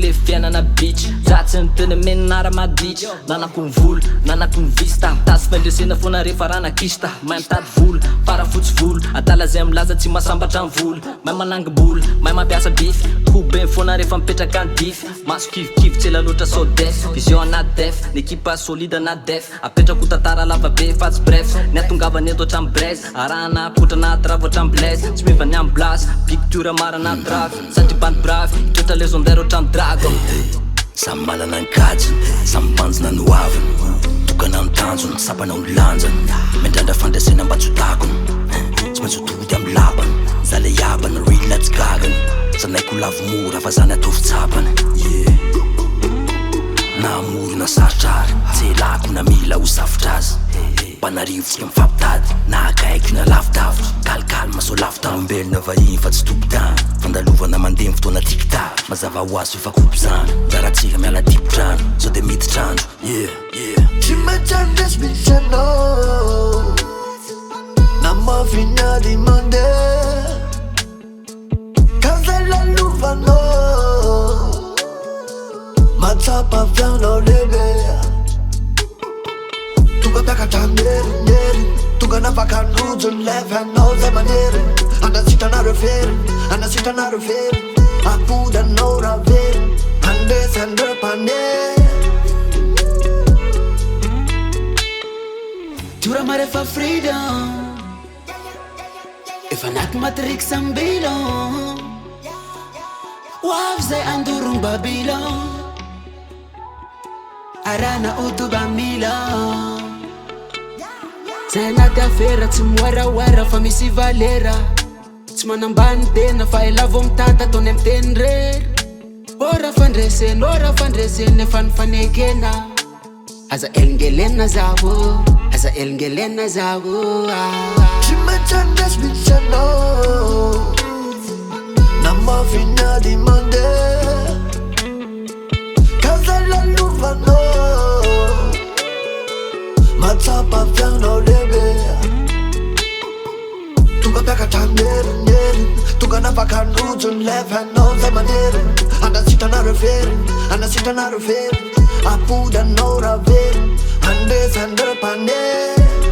le fiainana bitch zatsy ny teny menara maditry nanako ny volo nanako ny vista tasy fandresena foana rehefa ranakista mahay mitady volo parafotsy volo atala zay milaza tsy masambatra ny volo mahay manangy-bolo mahay mampiasa bify kobe foana rehefa mipetraka ny dify maso kivikivy tsela loatra sao def vision anaty def n'ekipa solide anaty def apetrako tantara lava be fa tsy bref ny atongavany eto hatramy braise arahana apotra anaty ravo hatramy blaise tsy mivany amy blasy picture mara anaty dravy satry bandy bravy toetra légendaire hatramy dragon samy manana ny kajiny samy banjina ny hoaviny tokana ny tanjony sapana ny lanjany mendrandra fandraisena mba tsy takony tsy maintsy tody amy labany za le yabany rila tsy gagany zanaiko lavo mora fa zany atao fitsapany na amorona sarotrary tselako na mila ho safotra azy mpanarivotsika mifampitady na akaiko na lavidavitra kalikalma so lavitambelona vahiny fa tsy tompotany fandalovana mandeha fotoana tikta mazava ho azy fifakopo zany jaratsika miala dipotrano sao de miditrandro Tsy maintsy andresy anao na mahafinady mandeha ka zay lalovanao matsapa avianao lehibe tonga miakatra nyerinyery tonga nafaka nrojo ny levanao zay manery andasitranareo fery andasitranareo fery apodanao raha very andesandreo mpanery Tura marefa freedom Efa naky matrix ambilon Waf zay andurung Babylon Arana utuba milon Zay naty afera tsy moarawara fa misy valera Tsy manambany tena fa elavo mitata tony amy teny rery Ora fandreseny efa nifanekena Aza elingelena zawo Aza elingelena zawo Tsy maintsy andresy anao na mahafinady mandeha ka zay lalovanao matsapa avianao lehibe tonga miakatra nyerinyery tonga nafaka nrojo ny levanao zay manery andasitranareo fery andasitranareo fery apodanao raha very andesandreo mpanery